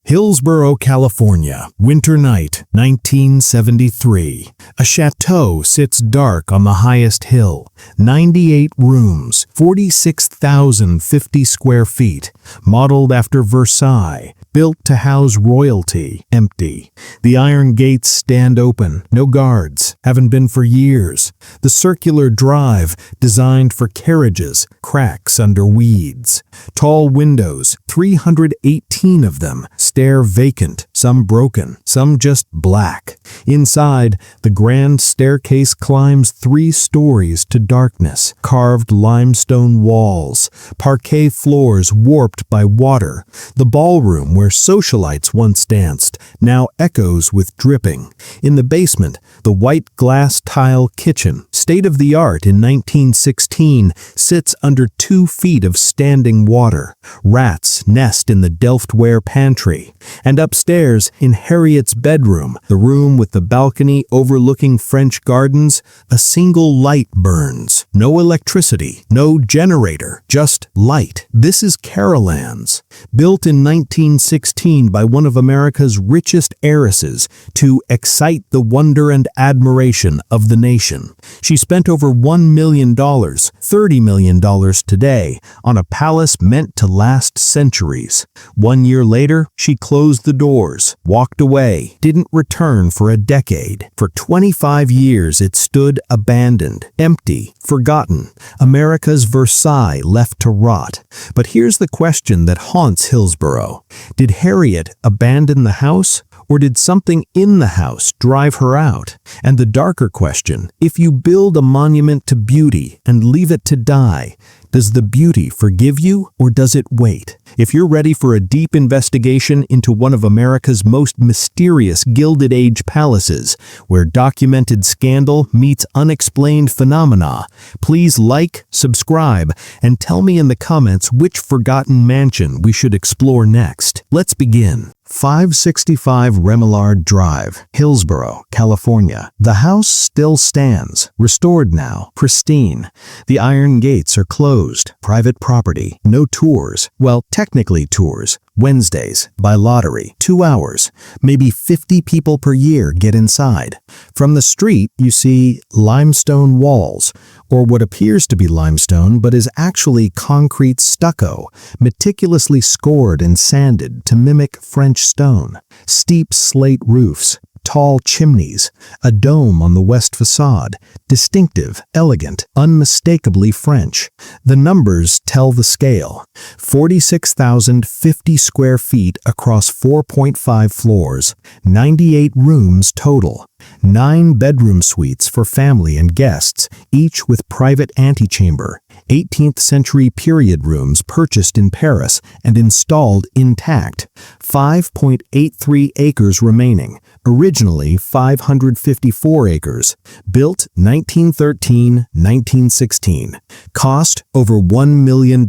Hillsborough, California, winter night, 1973. A chateau sits dark on the highest hill. 98 rooms, 46,050 square feet, modeled after Versailles, built to house royalty, empty. The iron gates stand open, no guards, haven't been for years. The circular drive, designed for carriages, cracks under weeds. Tall windows, 318 of them, stare vacant, some broken, some just black. Inside, the grand staircase climbs 3 stories to darkness, carved limestone walls, parquet floors warped by water. The ballroom where socialites once danced now echoes with dripping. In the basement, the white glass tile kitchen, state-of-the-art in 1916, sits under 2 feet of standing water. Rats nest in the Delftware pantry. And upstairs, in Harriett's bedroom, the room with the balcony overlooking French gardens, a single light burns. No electricity, no generator, just light. This is Carolands, built in 1916 by one of America's richest heiresses to excite the wonder and admiration of the nation. She spent over $1 million, $30 million today, on a palace meant to last centuries. 1 year later, she closed the doors, walked away, didn't return for a decade. For 25 years, it stood abandoned, empty, forgotten. America's Versailles left to rot. But here's the question that haunts Hillsborough. Did Harriett abandon the house? Or did something in the house drive her out? And the darker question, if you build a monument to beauty and leave it to die, does the beauty forgive you or does it wait? If you're ready for a deep investigation into one of America's most mysterious Gilded Age palaces, where documented scandal meets unexplained phenomena, please like, subscribe, and tell me in the comments which forgotten mansion we should explore next. Let's begin. 565 Remillard Drive, Hillsborough, California. The house still stands, restored now, pristine. The iron gates are closed, private property, no tours. Well, technically tours. Wednesdays, by lottery, 2 hours. Maybe 50 people per year get inside. From the street, you see limestone walls, or what appears to be limestone but is actually concrete stucco, meticulously scored and sanded to mimic French stone. Steep slate roofs, tall chimneys, a dome on the west facade, distinctive, elegant, unmistakably French. The numbers tell the scale. 46,050 square feet across 4.5 floors, 98 rooms total. 9 bedroom suites for family and guests, each with private antechamber. 18th century period rooms purchased in Paris and installed intact. 5.83 acres remaining, originally 554 acres. Built 1913-1916. Cost over $1 million.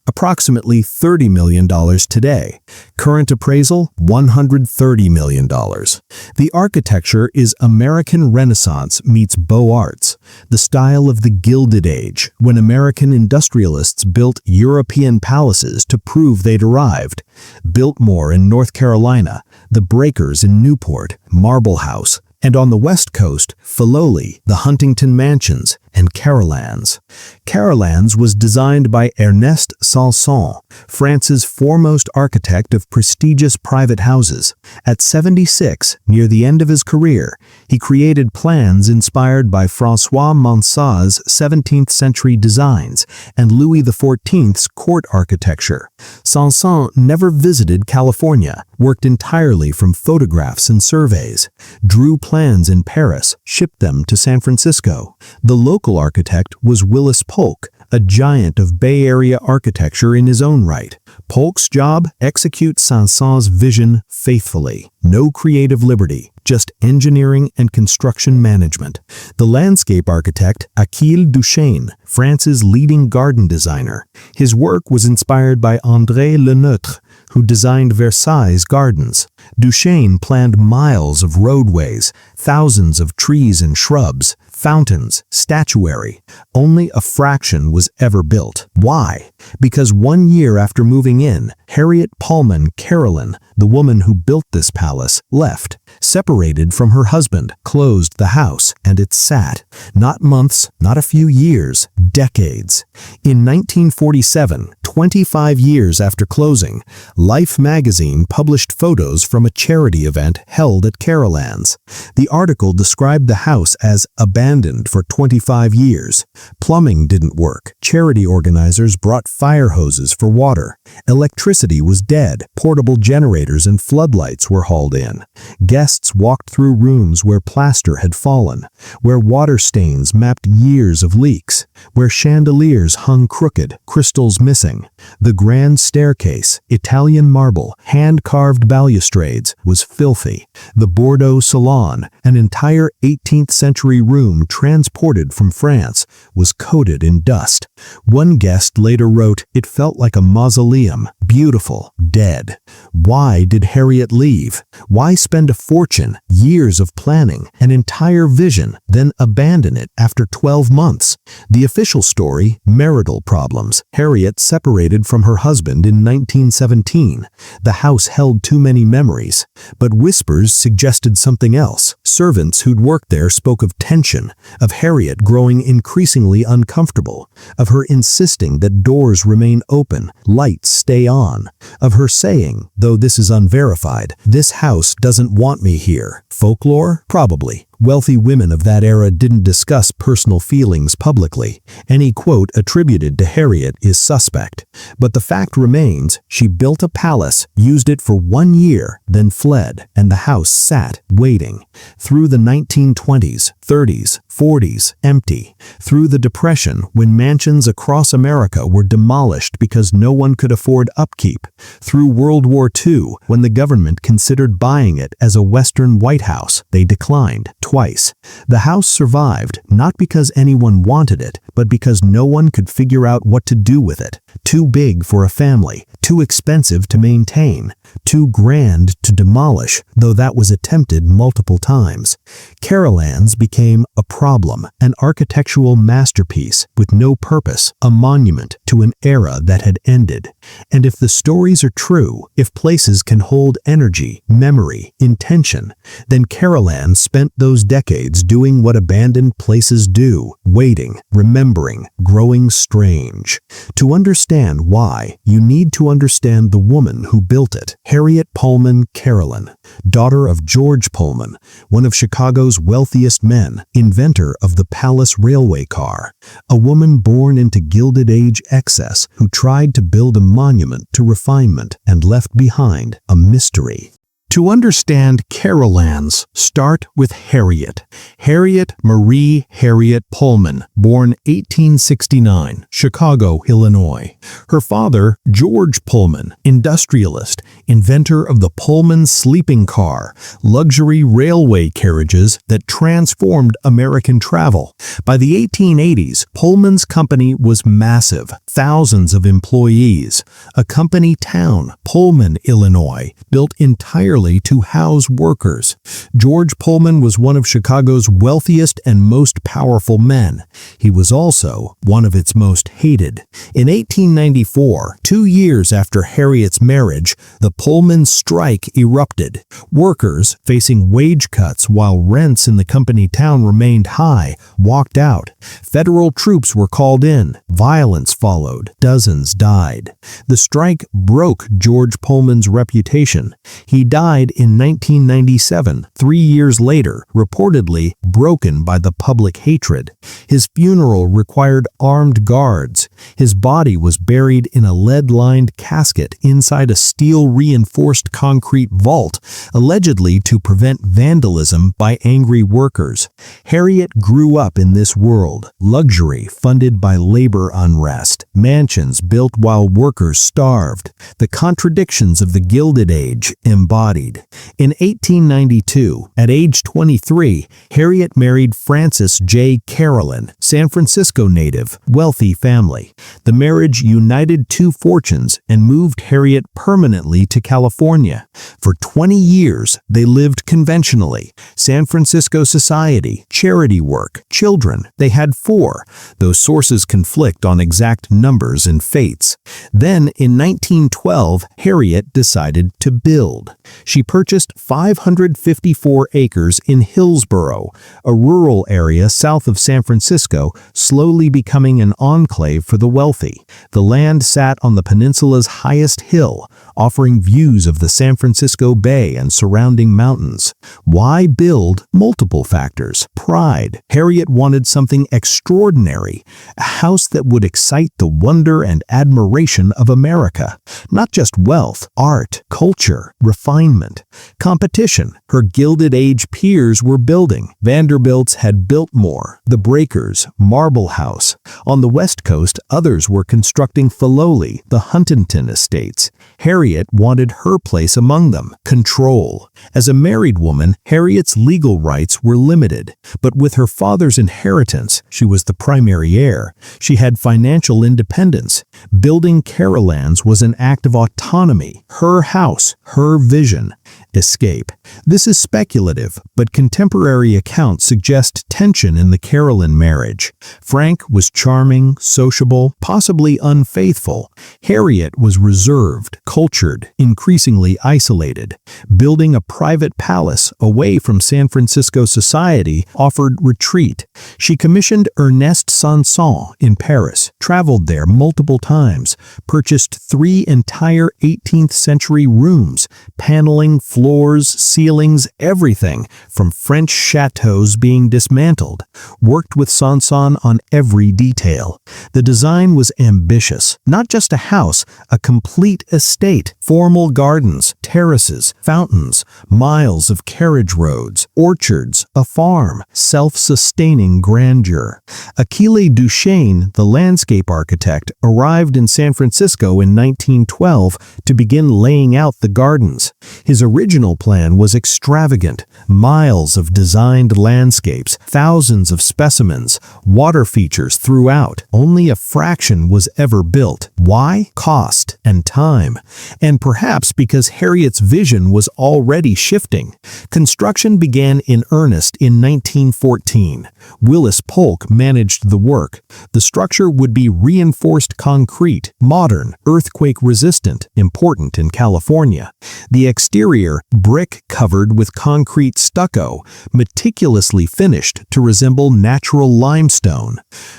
Approximately $30 million today. Current appraisal, $130 million. The architecture is American Renaissance meets Beaux-Arts, the style of the Gilded Age, when American industrialists built European palaces to prove they'd arrived. Biltmore in North Carolina, the Breakers in Newport, Marble House, and on the West Coast, Filoli, the Huntington Mansions, and Carolands. Carolands was designed by Ernest Sanson, France's foremost architect of prestigious private houses. At 76, near the end of his career, he created plans inspired by François Mansart's 17th century designs and Louis XIV's court architecture. Sanson never visited California, worked entirely from photographs and surveys, drew plans in Paris, shipped them to San Francisco. The local architect was Willis Polk, a giant of Bay Area architecture in his own right. Polk's job? Execute Sanson's vision faithfully. No creative liberty, just engineering and construction management. The landscape architect, Achille Duchesne, France's leading garden designer. His work was inspired by André Le Nôtre, who designed Versailles gardens. Duchesne planned miles of roadways, thousands of trees and shrubs, fountains, statuary. Only a fraction was ever built. Why? Because 1 year after moving in, Harriett Pullman Carolan, the woman who built this palace, left, separated from her husband, closed the house, and it sat. Not months, not a few years, decades. In 1947, 25 years after closing, Life magazine published photos from a charity event held at Carolands. The article described the house as abandoned for 25 years. Plumbing didn't work. Charity organizers brought fire hoses for water. Electricity was dead. Portable generators and floodlights were hauled in. Guests walked through rooms where plaster had fallen, where water stains mapped years of leaks, where chandeliers hung crooked, crystals missing. The grand staircase, Italian marble, hand-carved balustrades, was filthy. The Bordeaux salon, an entire 18th century room transported from France, was coated in dust. One guest later wrote, "It felt like a mausoleum, beautiful, dead." Why did Harriett leave? Why spend a fortune, years of planning, an entire vision, then abandon it after 12 months? The official story, marital problems. Harriett separated from her husband in 1917. The house held too many memories. But whispers suggested something else. Servants who'd worked there spoke of tension, of Harriett growing increasingly uncomfortable, of her insisting that doors remain open, lights stay on, of her saying, though this is unverified, "This house doesn't want me here." Folklore? Probably. Wealthy women of that era didn't discuss personal feelings publicly. Any quote attributed to Harriett is suspect. But the fact remains, she built a palace, used it for 1 year, then fled, and the house sat, waiting. Through the 1920s, 30s, 40s, empty. Through the Depression, when mansions across America were demolished because no one could afford upkeep. Through World War II, when the government considered buying it as a Western White House, they declined. Twice. The house survived, not because anyone wanted it, but because no one could figure out what to do with it. Too big for a family, too expensive to maintain, too grand to demolish, though that was attempted multiple times. Carolands became a problem, an architectural masterpiece with no purpose, a monument to an era that had ended. And if the stories are true, if places can hold energy, memory, intention, then Carolands spent those decades doing what abandoned places do, waiting, remembering, growing strange. To understand why, you need to understand the woman who built it. Harriett Pullman Carolan, daughter of George Pullman, one of Chicago's wealthiest men, inventor of the Palace Railway car, a woman born into Gilded Age excess who tried to build a monument to refinement and left behind a mystery. To understand Carolands, start with Harriett. Harriett Marie Harriett Pullman, born 1869, Chicago, Illinois. Her father, George Pullman, industrialist, inventor of the Pullman sleeping car, luxury railway carriages that transformed American travel. By the 1880s, Pullman's company was massive, thousands of employees. A company town, Pullman, Illinois, built entirely to house workers. George Pullman was one of Chicago's wealthiest and most powerful men. He was also one of its most hated. In 1894, 2 years after Harriett's marriage, the Pullman strike erupted. Workers, facing wage cuts while rents in the company town remained high, walked out. Federal troops were called in. Violence followed. Dozens died. The strike broke George Pullman's reputation. He died in 1997, 3 years later, reportedly broken by the public hatred. His funeral required armed guards. His body was buried in a lead-lined casket inside a steel-reinforced concrete vault, allegedly to prevent vandalism by angry workers. Harriett grew up in this world, luxury funded by labor unrest, mansions built while workers starved, the contradictions of the Gilded Age embodied. studied. In 1892, at age 23, Harriett married Francis J. Carolan, San Francisco native, wealthy family. The marriage united two fortunes and moved Harriett permanently to California. For 20 years, they lived conventionally. San Francisco society, charity work, children. They had 4, though sources conflict on exact numbers and fates. Then, in 1912, Harriett decided to build. She purchased 554 acres in Hillsborough, a rural area south of San Francisco, slowly becoming an enclave for the wealthy. The land sat on the peninsula's highest hill, offering views of the San Francisco Bay and surrounding mountains. Why build? Multiple factors. Pride. Harriett wanted something extraordinary, a house that would excite the wonder and admiration of America. Not just wealth, art, culture, refinement. Competition. Her Gilded Age peers were building. Vanderbilt's had Biltmore, the Breakers, Marble House. On the West Coast, others were constructing Filoli, the Huntington estates. Harriett wanted her place among them. Control. As a married woman, Harriett's legal rights were limited, but with her father's inheritance, she was the primary heir. She had financial independence. Building Carolands was an act of autonomy. Her house, her vision. Escape. This is speculative, but contemporary accounts suggest tension in the Carolan marriage. Frank was charming, sociable, possibly unfaithful. Harriett was reserved, cultured, increasingly isolated. Building a private palace away from San Francisco society offered retreat. She commissioned Ernest Sanson in Paris, traveled there multiple times, purchased 3 entire 18th century rooms, paneling, floors, ceilings, everything, from French chateaux being dismantled. Worked with Sanson on every detail. The design was ambitious. Not just a house, a complete estate. Formal gardens, terraces, fountains, miles of carriage roads, orchards, a farm, self-sustaining grandeur. Achille Duchesne, the landscape architect, arrived in San Francisco in 1912 to begin laying out the gardens. His original plan was extravagant. Miles of designed landscapes, thousands of specimens, water features throughout. Only a fraction was ever built. Why? Cost and time. And perhaps because Harriett's vision was already shifting. Construction began in earnest in 1914. Willis Polk managed the work. The structure would be reinforced concrete, modern, earthquake-resistant, important in California. The exterior, brick covered with concrete stucco, meticulously finished to resemble natural limestone.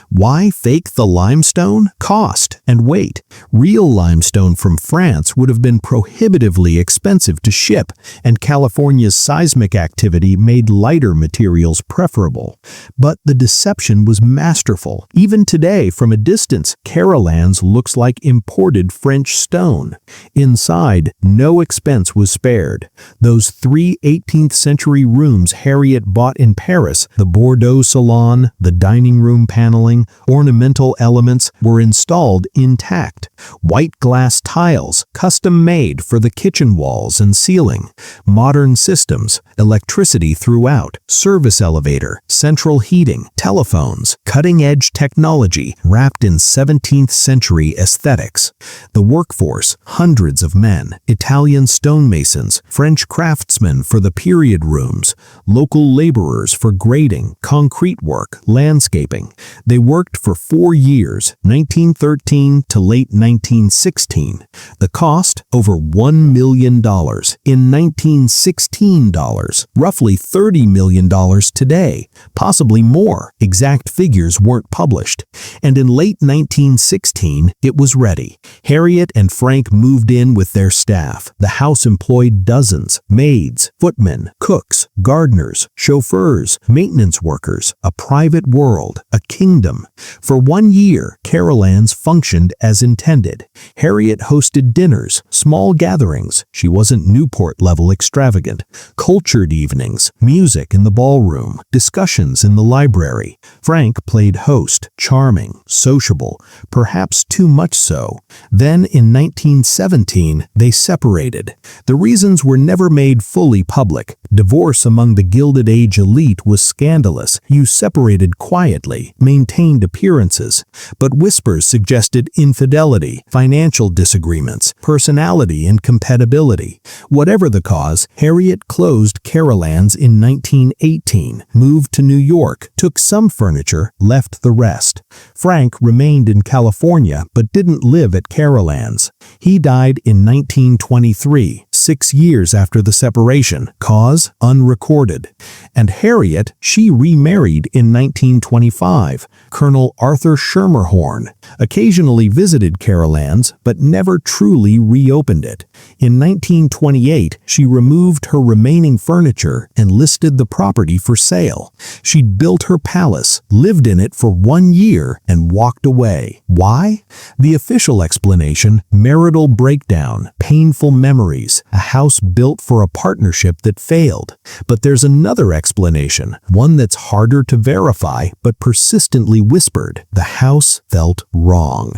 Why fake the limestone? Cost and weight. Real limestone from France would have been prohibitively expensive to ship, and California's seismic activity made lighter materials preferable. But the deception was masterful. Even today, from a distance, Carolands looks like imported French stone. Inside, no expense was spared. Those 3 18th century rooms Harriett bought in Paris, the Bordeaux salon, the dining room paneling, ornamental elements, were installed intact. White glass tiles, custom made for the kitchen walls and ceiling. Modern systems, electricity throughout, service elevator, central heating, telephones, cutting-edge technology wrapped in 17th century aesthetics. The workforce, hundreds of men, Italian stonemasons, French craftsmen for the period rooms, local laborers for grading, concrete work, landscaping. They worked for 4 years, 1913 to late 1916. The cost, over $1 million. In 1916 dollars, roughly $30 million today, possibly more. Exact figures weren't published. And in late 1916, it was ready. Harriett and Frank moved in with their staff. The house employed dozens, maids, footmen, cooks, gardeners, chauffeurs, maintenance workers, a private world, a kingdom. For 1 year, Carolands functioned as intended. Harriett hosted dinners, small gatherings. She wasn't Newport-level extravagant. Cultured evenings, music in the ballroom, discussions in the library. Frank played host, charming, sociable, perhaps too much so. Then in 1917, they separated. The reasons were never made fully public. Divorce among the Gilded Age elite was scandalous. You separated quietly, maintained appearances. But whispers suggested infidelity, financial disagreements, personality incompatibility. Whatever the cause, Harriett closed Carolands in 1918, moved to New York, took some furniture, left the rest. Frank remained in California but didn't live at Carolands. He died in 1923, 6 years after the separation, cause unrecorded. And Harriett, she remarried in 1925, Colonel Arthur Schermerhorn, occasionally visited Carolands but never truly reopened it. In 1928, she removed her remaining furniture and listed the property for sale. She'd built her palace, lived in it for 1 year, and walked away. Why? The official explanation: marital breakdown, painful memories, a house built for a partnership that failed. But there's another explanation, one that's harder to verify but persistently whispered. The house felt wrong.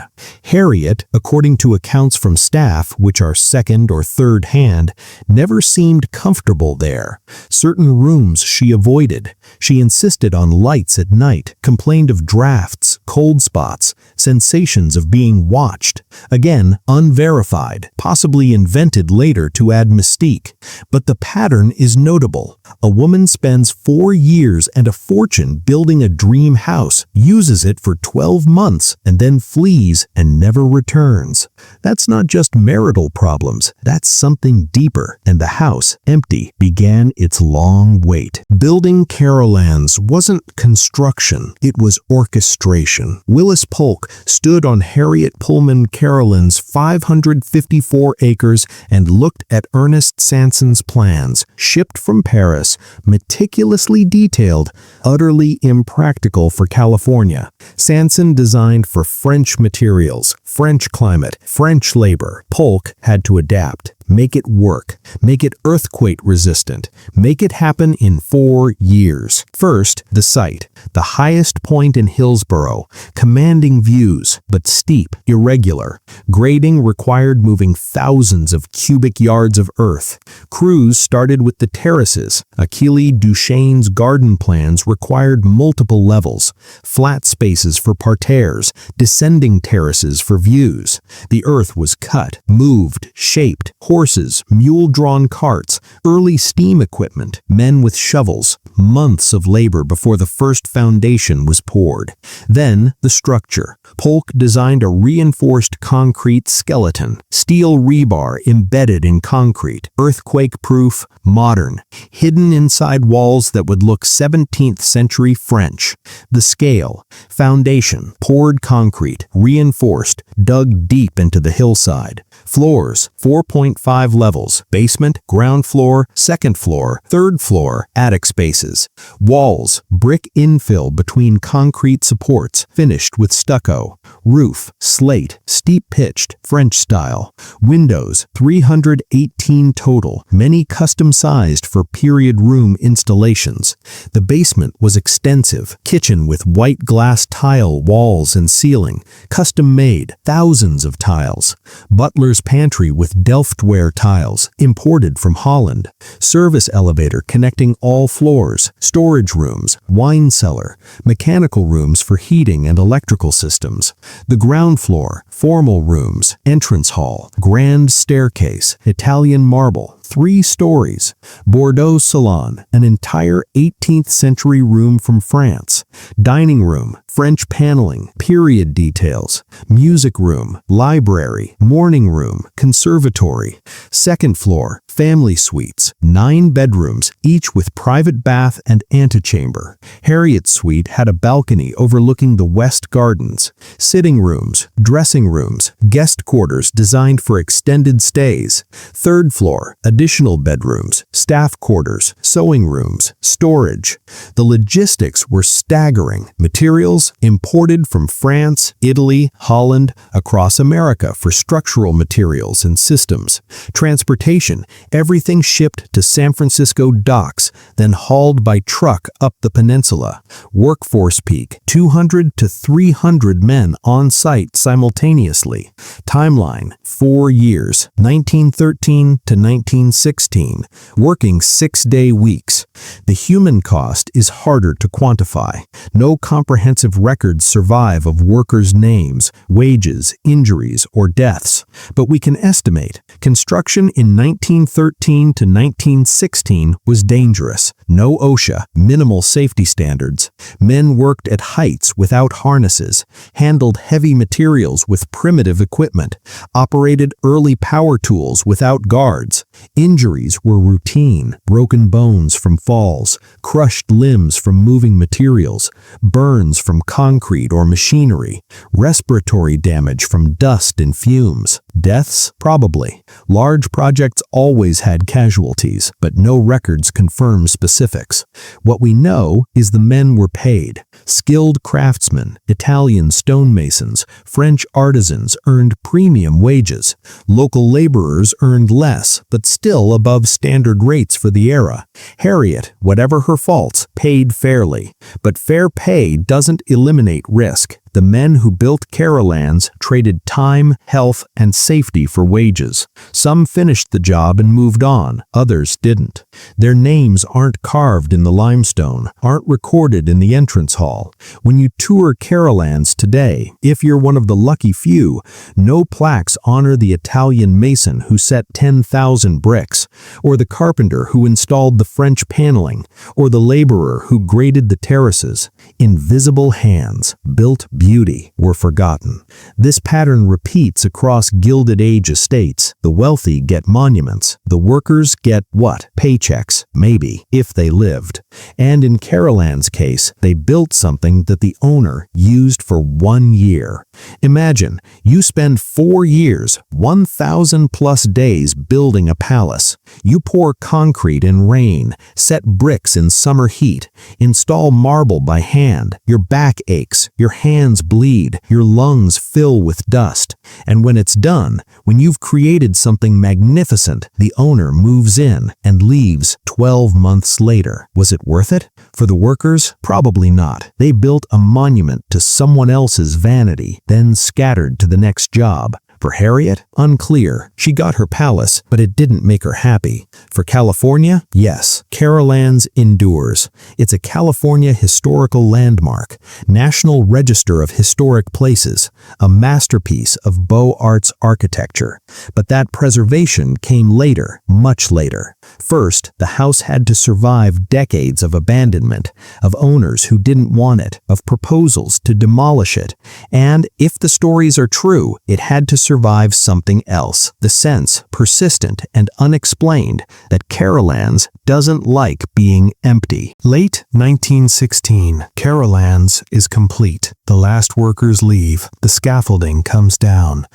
Harriett, according to accounts from staff, which are second or third hand, never seemed comfortable there. Certain rooms she avoided. She insisted on lights at night, complained of drafts, cold spots, sensations of being watched. Again, unverified, possibly invented later to add mystique. But the pattern is notable. A woman spends 4 years and a fortune building a dream house, uses it for 12 months, and then flees and never returns. That's not just marital problems, that's something deeper, and the house, empty, began its long wait. Building Carolands wasn't construction, it was orchestration. Willis Polk stood on Harriett Pullman Carolan's 554 acres and looked at Ernest Sanson's plans, shipped from Paris, meticulously detailed, utterly impractical for California. Sanson designed for French materials, French climate, French labor. Polk had to adapt. Make it work. Make it earthquake resistant. Make it happen in 4 years. First, the site. The highest point in Hillsborough. Commanding views, but steep, irregular. Grading required moving thousands of cubic yards of earth. Crews started with the terraces. Achille Duchesne's garden plans required multiple levels. Flat spaces for parterres. Descending terraces for views. The earth was cut, moved, shaped. Horses, mule-drawn carts, early steam equipment, men with shovels, months of labor before the first foundation was poured. Then, the structure. Polk designed a reinforced concrete skeleton, steel rebar embedded in concrete, earthquake-proof, modern, hidden inside walls that would look 17th century French. The scale. Foundation, poured concrete, reinforced, dug deep into the hillside. Floors, 4.5 levels, basement, ground floor, second floor, third floor, attic spaces. Walls, brick infill between concrete supports, finished with stucco. Roof, slate, steep-pitched, French style. Windows, 318 total, many custom-sized for period room installations. The basement was extensive, kitchen with white glass tile walls and ceiling, custom-made, thousands of tiles. Butler's pantry with Delftware tiles, imported from Holland. Service elevator connecting all floors. Storage rooms, wine cellar, mechanical rooms for heating and electrical systems. The ground floor, formal rooms, entrance hall, grand staircase, Italian marble, 3 stories. Bordeaux salon, an entire 18th century room from France. Dining room, French paneling, period details. Music room, library, morning room, conservatory. Second floor, family suites, 9 bedrooms, each with private bath and antechamber. Harriett's suite had a balcony overlooking the west gardens. Sitting rooms, dressing rooms, guest quarters designed for extended stays. Third floor, additional bedrooms, staff quarters, sewing rooms, storage. The logistics were staggering. Materials imported from France, Italy, Holland, across America for structural materials and systems. Transportation, everything shipped to San Francisco docks, then hauled by truck up the peninsula. Workforce peak, 200 to 300 men on site simultaneously. Timeline, 4 years, 1913 to 19 1916, working 6-day weeks. The human cost is harder to quantify. No comprehensive records survive of workers' names, wages, injuries, or deaths. But we can estimate. Construction in 1913 to 1916 was dangerous. No OSHA, minimal safety standards. Men worked at heights without harnesses, handled heavy materials with primitive equipment, operated early power tools without guards. Injuries were routine: broken bones from falls, crushed limbs from moving materials, burns from concrete or machinery, respiratory damage from dust and fumes. Deaths? Probably. Large projects always had casualties, but no records confirm specifics. What we know is the men were paid. Skilled craftsmen, Italian stonemasons, French artisans earned premium wages. Local laborers earned less, but still above standard rates for the era. Harriett, whatever her faults, paid fairly. But fair pay doesn't eliminate risk. The men who built Carolands traded time, health, and safety for wages. Some finished the job and moved on, others didn't. Their names aren't carved in the limestone, aren't recorded in the entrance hall. When you tour Carolands today, if you're one of the lucky few, no plaques honor the Italian mason who set 10,000 bricks, or the carpenter who installed the French paneling, or the laborer who graded the terraces. Invisible hands built beauty were forgotten. This pattern repeats across Gilded Age estates. The wealthy get monuments. The workers get what? Paychecks, maybe, if they lived. And in Carolan's case, they built something that the owner used for 1 year. Imagine, you spend 4 years, 1,000 plus days building a palace. You pour concrete in rain, set bricks in summer heat, install marble by hand. Your back aches, your hands bleed, your lungs fill with dust. And when it's done, when you've created something magnificent, the owner moves in and leaves 12 months later. Was it worth it? For the workers, probably not. They built a monument to someone else's vanity, then scattered to the next job. For Harriett, unclear. She got her palace, but it didn't make her happy. For California, yes, Carolands endures. It's a California historical landmark, National Register of Historic Places, a masterpiece of Beaux-Arts architecture. But that preservation came later, much later. First, the house had to survive decades of abandonment, of owners who didn't want it, of proposals to demolish it. And, if the stories are true, it had to survive something else, the sense, persistent and unexplained, that Carolands doesn't like being empty. Late 1916, Carolands is complete. The last workers leave. The scaffolding comes down.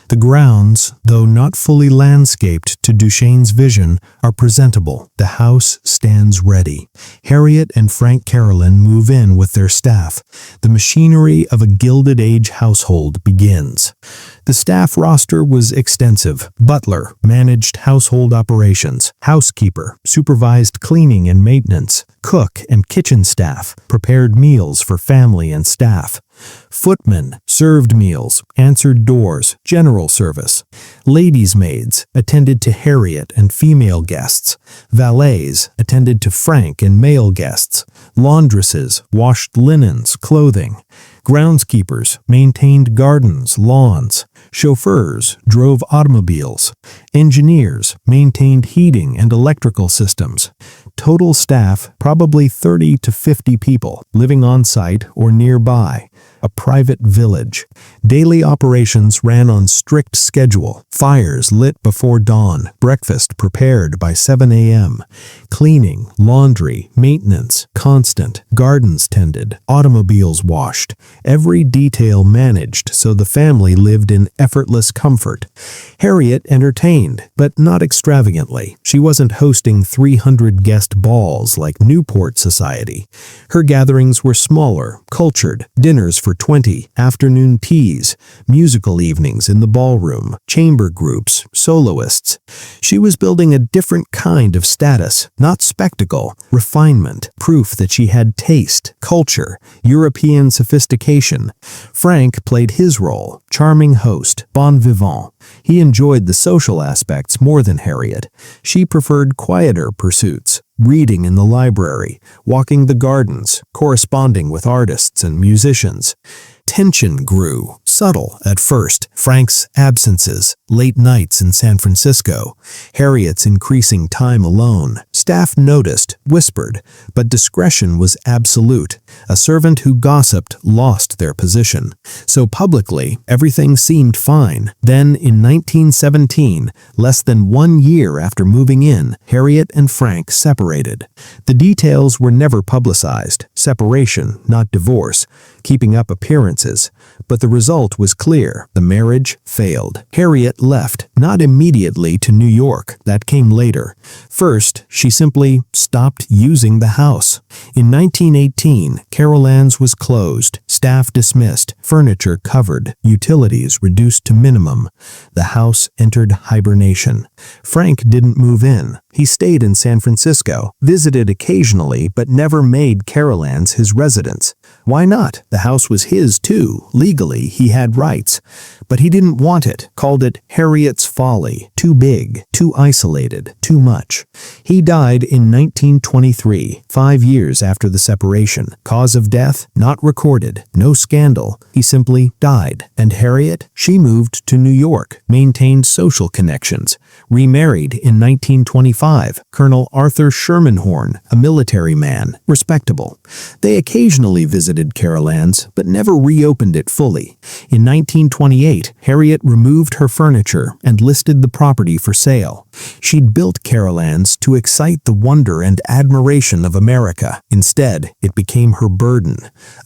The grounds, though not fully landscaped to Duchesne's vision, are presentable. The house stands ready. Harriett and Frank Carolan move in with their staff. The machinery of a Gilded Age household begins. The staff roster was extensive. Butler managed household operations. Housekeeper supervised cleaning and maintenance. Cook and kitchen staff prepared meals for family and staff. Footmen served meals, answered doors, general service. Ladies' maids attended to Harriett and female guests. Valets attended to Frank and male guests. Laundresses washed linens, clothing. Groundskeepers maintained gardens, lawns. Chauffeurs drove automobiles. Engineers maintained heating and electrical systems. Total staff, probably 30 to 50 people, living on site or nearby. A private village. Daily operations ran on strict schedule. Fires lit before dawn. Breakfast prepared by 7 a.m. Cleaning, laundry, maintenance, constant. Gardens tended. Automobiles washed. Every detail managed so the family lived in effortless comfort. Harriett entertained, but not extravagantly. She wasn't hosting 300 guest dressed balls like Newport Society. Her gatherings were smaller, cultured, dinners for 20, afternoon teas, musical evenings in the ballroom, chamber groups, soloists. She was building a different kind of status, not spectacle, refinement, proof that she had taste, culture, European sophistication. Frank played his role, charming host, bon vivant. He enjoyed the social aspects more than Harriett. She preferred quieter pursuits, reading in the library, walking the gardens, corresponding with artists and musicians. Tension grew, subtle at first. Frank's absences, late nights in San Francisco, Harriet's increasing time alone. Staff noticed, whispered, but discretion was absolute. A servant who gossiped lost their position. So publicly, everything seemed fine. Then, in 1917, less than 1 year after moving in, Harriett and Frank separated. The details were never publicized. Separation, not divorce. Keeping up appearances. But the result was clear. The marriage failed. Harriett left, not immediately to New York. That came later. First, she simply stopped using the house. In 1918, Carolands was closed, staff dismissed, furniture covered, utilities reduced to minimum. The house entered hibernation. Frank didn't move in. He stayed in San Francisco, visited occasionally, but never made Carolands his residence. Why not? The house was his too. Legally, he had rights. But he didn't want it, called it Harriet's folly. Too big, too isolated, too much. He died in 1923, 5 years after the separation. Cause of death? Not recorded. No scandal. He simply died. And Harriett? She moved to New York, maintained social connections. Remarried in 1925, Colonel Arthur Shermanhorn, a military man, respectable. They occasionally visited Carolands, but never reopened it fully. In 1928, Harriett removed her furniture and listed the property for sale. She'd built Carolands to excite the wonder and admiration of America. Instead, it became her burden,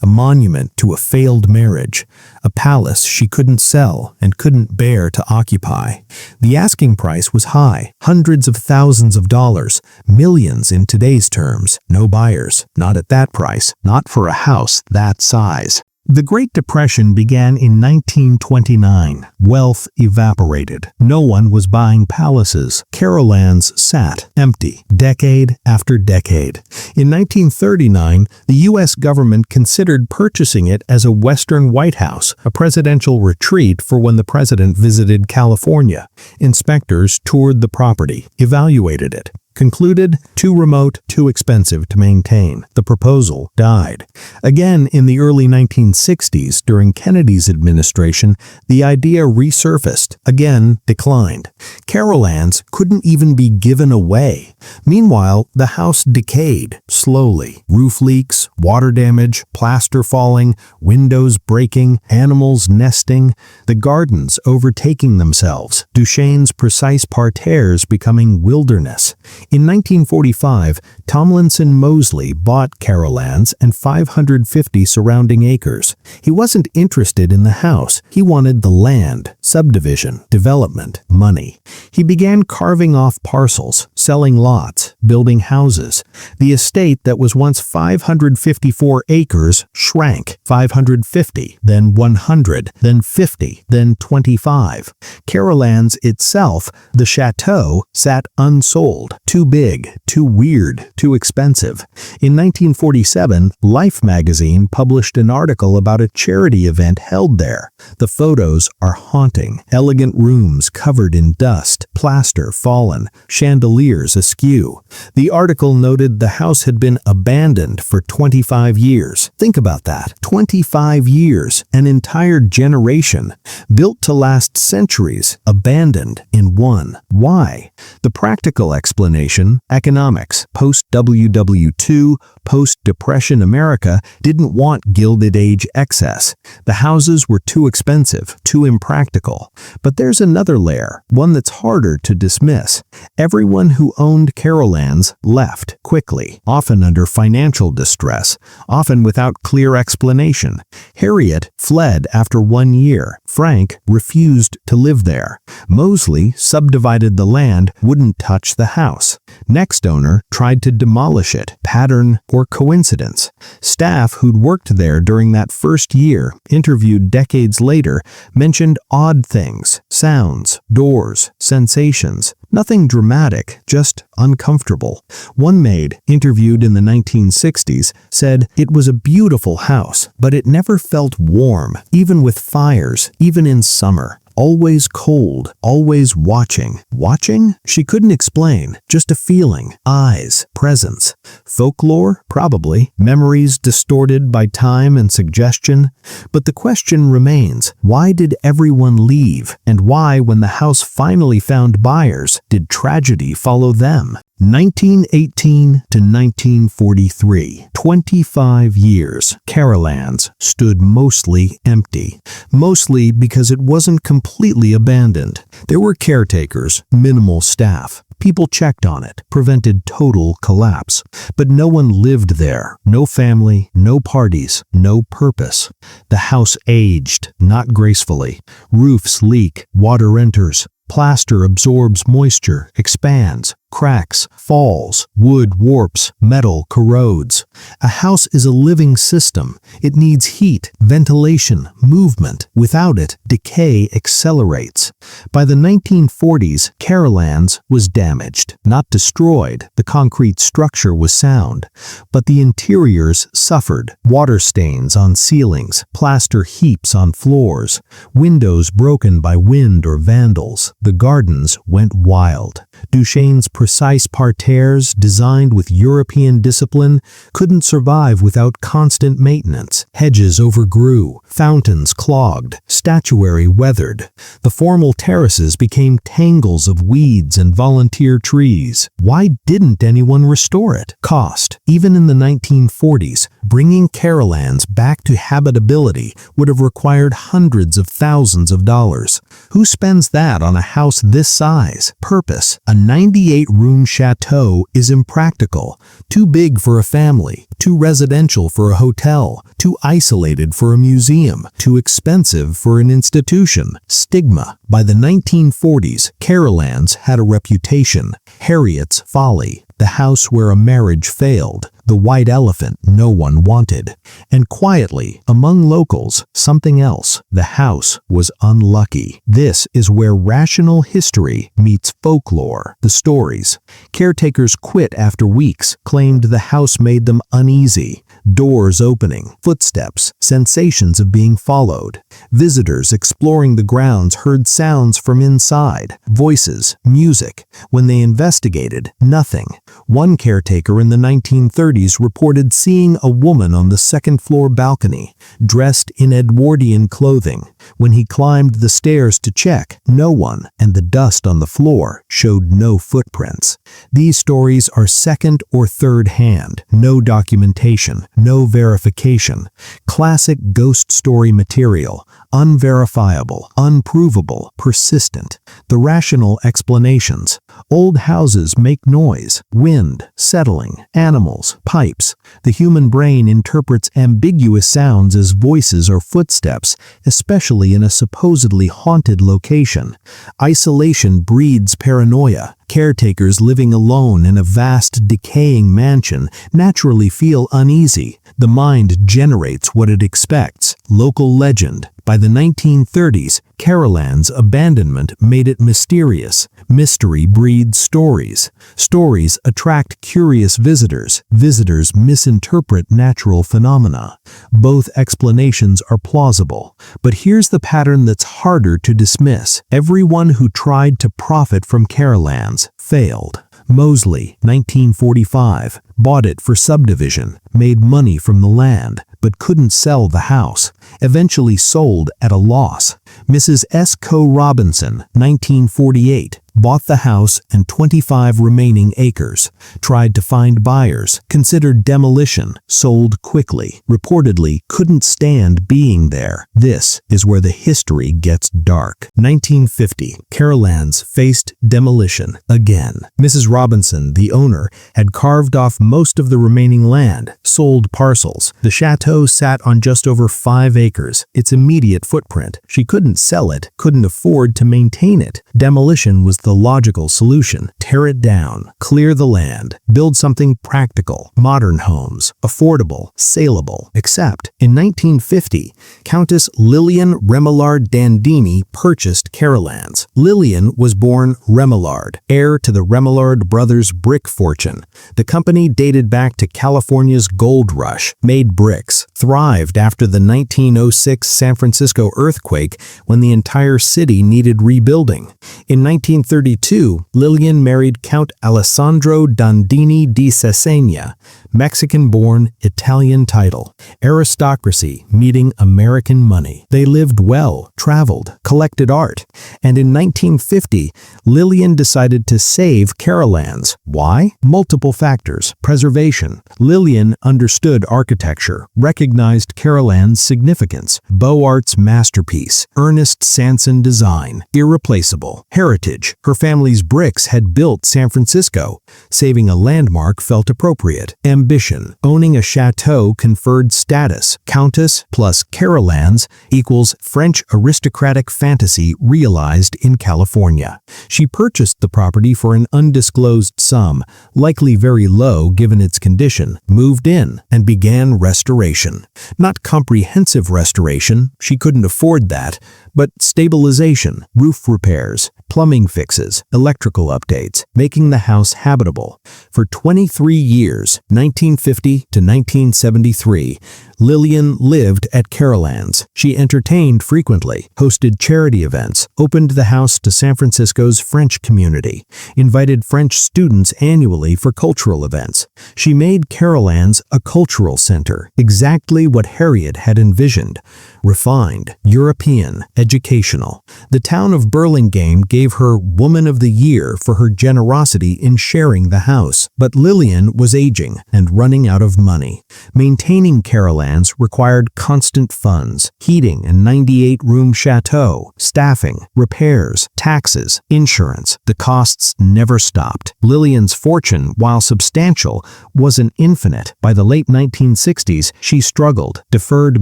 a monument to a failed marriage, a palace she couldn't sell and couldn't bear to occupy. The asking price was high, hundreds of thousands of dollars, millions in today's terms. No buyers, not at that price, not for a house that size. The Great Depression began in 1929. Wealth evaporated. No one was buying palaces. Carolands sat empty, decade after decade. In 1939, the U.S. government considered purchasing it as a Western White House, a presidential retreat for when the president visited California. Inspectors toured the property, evaluated it. Concluded, too remote, too expensive to maintain. The proposal died. Again, in the early 1960s, during Kennedy's administration, the idea resurfaced, again declined. Carolands couldn't even be given away. Meanwhile, the house decayed, slowly. Roof leaks, water damage, plaster falling, windows breaking, animals nesting, the gardens overtaking themselves, Duchesne's precise parterres becoming wilderness. In 1945, Tomlinson Mosley bought Carolands and 550 surrounding acres. He wasn't interested in the house. He wanted the land, subdivision, development, money. He began carving off parcels, selling lots, building houses. The estate that was once 554 acres shrank. 550, then 100, then 50, then 25. Carolands itself, the château, sat unsold. Too big, too weird, too expensive. In 1947, Life magazine published an article about a charity event held there. The photos are haunting. Elegant rooms covered in dust, plaster fallen, chandeliers askew. The article noted the house had been abandoned for 25 years. Think about that. 25 years, an entire generation, built to last centuries, abandoned in one. Why? The practical explanation, economics. Post-WW2, post-Depression America didn't want Gilded Age excess. The houses were too expensive, too impractical. But there's another layer, one that's harder to dismiss. Everyone who owned Carolands left quickly, often under financial distress, often without clear explanation. Harriett fled after 1 year. Frank refused to live there. Mosley subdivided the land, wouldn't touch the house. Next owner tried to demolish it. Pattern or coincidence? Staff who'd worked there during that first year, interviewed decades later, mentioned odd things, sounds, doors, sensations. Nothing dramatic, just uncomfortable. One maid, interviewed in the 1960s, said it was a beautiful house, but it never felt warm, even with fires, even in summer. Always cold, always watching. Watching? She couldn't explain, just a feeling, eyes, presence. Folklore? Probably. Memories distorted by time and suggestion. But the question remains, why did everyone leave? And why, when the house finally found buyers, did tragedy follow them? 1918 to 1943, 25 years, Carolands stood mostly empty. Mostly because it wasn't completely abandoned. There were caretakers, minimal staff. People checked on it, prevented total collapse. But no one lived there. No family, no parties, no purpose. The house aged, not gracefully. Roofs leak, water enters. Plaster absorbs moisture, expands, cracks, falls, wood warps, metal corrodes. A house is a living system. It needs heat, ventilation, movement. Without it, decay accelerates. By the 1940s, Carolands was damaged, not destroyed. The concrete structure was sound, but the interiors suffered. Water stains on ceilings, plaster heaps on floors, windows broken by wind or vandals. The gardens went wild. Duchesne's precise parterres, designed with European discipline, couldn't survive without constant maintenance. Hedges overgrew, fountains clogged, statuary weathered. The formal terraces became tangles of weeds and volunteer trees. Why didn't anyone restore it? Cost. Even in the 1940s, bringing Carolands back to habitability would have required hundreds of thousands of dollars. Who spends that on a house this size? Purpose. A 98-room chateau is impractical, too big for a family, too residential for a hotel, too isolated for a museum, too expensive for an institution. Stigma. By the 1940s, Carolands had a reputation. Harriet's folly. The house where a marriage failed. The white elephant no one wanted. And quietly, among locals, something else. The house was unlucky. This is where rational history meets folklore. The stories. Caretakers quit after weeks, claimed the house made them uneasy. Doors opening, footsteps, sensations of being followed. Visitors exploring the grounds heard sounds from inside, voices, music. When they investigated, nothing. One caretaker in the 1930s reported seeing a woman on the second-floor balcony, dressed in Edwardian clothing. When he climbed the stairs to check, no one, and the dust on the floor showed no footprints. These stories are second or third hand, no documentation, no verification. Classic ghost story material, unverifiable, unprovable, persistent. The rational explanations. Old houses make noise, wind, settling, animals, pipes. The human brain interprets ambiguous sounds as voices or footsteps, especially in a supposedly haunted location. Isolation breeds paranoia. Caretakers living alone in a vast, decaying mansion naturally feel uneasy. The mind generates what it expects. Local legend. By the 1930s, Carolands' abandonment made it mysterious. Mystery breeds stories. Stories attract curious visitors. Visitors misinterpret natural phenomena. Both explanations are plausible. But here's the pattern that's harder to dismiss. Everyone who tried to profit from Carolands failed. Mosley, 1945, bought it for subdivision, made money from the land, but couldn't sell the house, eventually sold at a loss. Mrs. S. Co. Robinson, 1948, bought the house and 25 remaining acres, tried to find buyers, considered demolition, sold quickly, reportedly couldn't stand being there. This is where the history gets dark. 1950, Carolands faced demolition again. Mrs. Robinson, the owner, had carved off most of the remaining land, sold parcels. The chateau sat on just over 5 acres, its immediate footprint. She couldn't couldn't sell it, couldn't afford to maintain it. Demolition was the logical solution. Tear it down, clear the land, build something practical, modern homes, affordable, saleable. Except, in 1950, Countess Lillian Remillard Dandini purchased Carolands. Lillian was born Remillard, heir to the Remillard brothers' brick fortune. The company dated back to California's gold rush, made bricks, thrived after the 1906 San Francisco earthquake when the entire city needed rebuilding. In 1932, Lillian married Count Alessandro Dandini di Cesena, Mexican-born, Italian title. Aristocracy meeting American money. They lived well, traveled, collected art. And in 1950, Lillian decided to save Carolands. Why? Multiple factors. Preservation. Lillian understood architecture, recognized Carolands' significance. Beaux-Arts masterpiece. Ernest Sanson design. Irreplaceable. Heritage. Her family's bricks had built San Francisco. Saving a landmark felt appropriate. Ambition. Owning a chateau conferred status. Countess plus Carolands equals French aristocratic fantasy realized in California. She purchased the property for an undisclosed sum, likely very low given its condition, moved in, and began restoration. Not comprehensive restoration, she couldn't afford that, but stabilization, roof repairs, plumbing fixes, electrical updates, making the house habitable. For 23 years, 1950 to 1973, Lillian lived at Carolands. She entertained frequently, hosted charity events, opened the house to San Francisco's French community, invited French students annually for cultural events. She made Carolands a cultural center, exactly what Harriett had envisioned. Refined, European, educational. The town of Burlingame gave her Woman of the Year for her generosity in sharing the house. But Lillian was aging and running out of money. Maintaining Carolands required constant funds, heating a 98-room chateau, staffing, repairs, taxes, insurance. The costs never stopped. Lillian's fortune, while substantial, wasn't infinite. By the late 1960s, she struggled, deferred